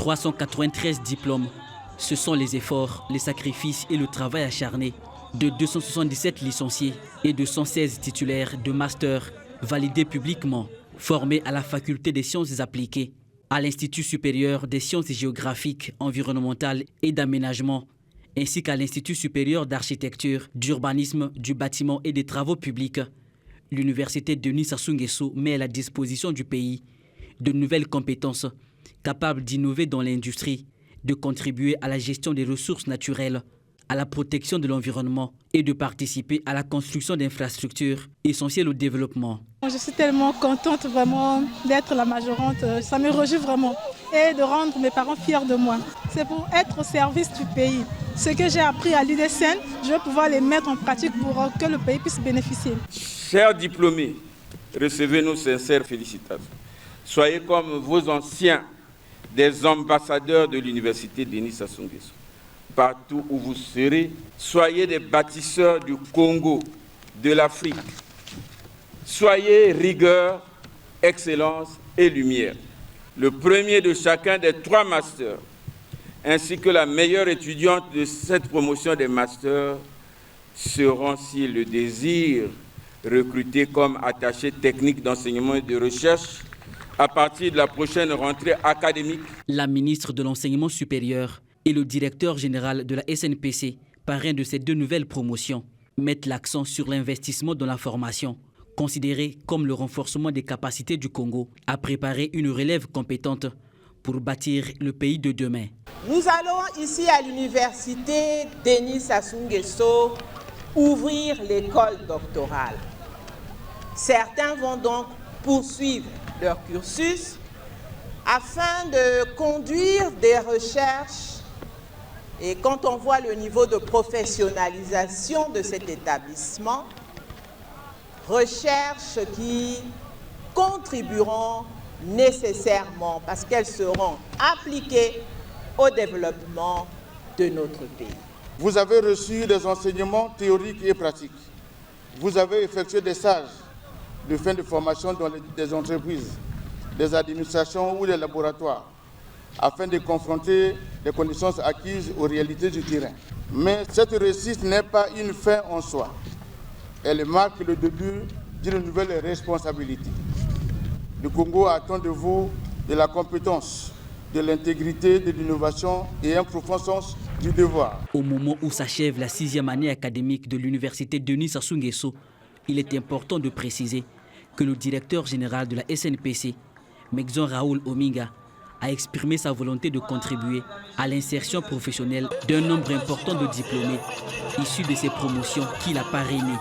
393 diplômes. Ce sont les efforts, les sacrifices et le travail acharné de 277 licenciés et de 116 titulaires de master validés publiquement, formés à la faculté des sciences appliquées, à l'Institut supérieur des sciences géographiques, environnementales et d'aménagement, ainsi qu'à l'Institut supérieur d'architecture, d'urbanisme, du bâtiment et des travaux publics. L'université Denis Sassou Nguesso met à la disposition du pays de nouvelles compétences capables d'innover dans l'industrie, de contribuer à la gestion des ressources naturelles, à la protection de l'environnement et de participer à la construction d'infrastructures essentielles au développement. Je suis tellement contente vraiment d'être la majorante, ça me réjouit vraiment et de rendre mes parents fiers de moi. C'est pour être au service du pays. Ce que j'ai appris à l'UDSN, je vais pouvoir les mettre en pratique pour que le pays puisse bénéficier. Chers diplômés, recevez nos sincères félicitations. Soyez comme vos anciens des ambassadeurs de l'université Denis Sassou Nguesso. Partout où vous serez, soyez des bâtisseurs du Congo, de l'Afrique. Soyez rigueur, excellence et lumière. Le premier de chacun des 3 masters, ainsi que la meilleure étudiante de cette promotion des masters, seront, si le désir, recrutés comme attachés techniques d'enseignement et de recherche à partir de la prochaine rentrée académique. La ministre de l'Enseignement supérieur et le directeur général de la SNPC, parrain de ces 2 nouvelles promotions, mettent l'accent sur l'investissement dans la formation, considéré comme le renforcement des capacités du Congo à préparer une relève compétente pour bâtir le pays de demain. Nous allons ici à l'université Denis Sassou Nguesso ouvrir l'école doctorale. Certains vont donc poursuivre leur cursus afin de conduire des recherches. Et quand on voit le niveau de professionnalisation de cet établissement, recherches qui contribueront nécessairement parce qu'elles seront appliquées au développement de notre pays. Vous avez reçu des enseignements théoriques et pratiques. Vous avez effectué des stages de fin de formation dans des entreprises, des administrations ou des laboratoires, afin de confronter les connaissances acquises aux réalités du terrain. Mais cette réussite n'est pas une fin en soi. Elle marque le début d'une nouvelle responsabilité. Le Congo attend de vous de la compétence, de l'intégrité, de l'innovation et un profond sens du devoir. Au moment où s'achève la 6e année académique de l'université Denis Sassou Nguesso, il est important de préciser que le directeur général de la SNPC, Mexon Raoul Ominga, a exprimé sa volonté de contribuer à l'insertion professionnelle d'un nombre important de diplômés issus de ces promotions qu'il a parrainées.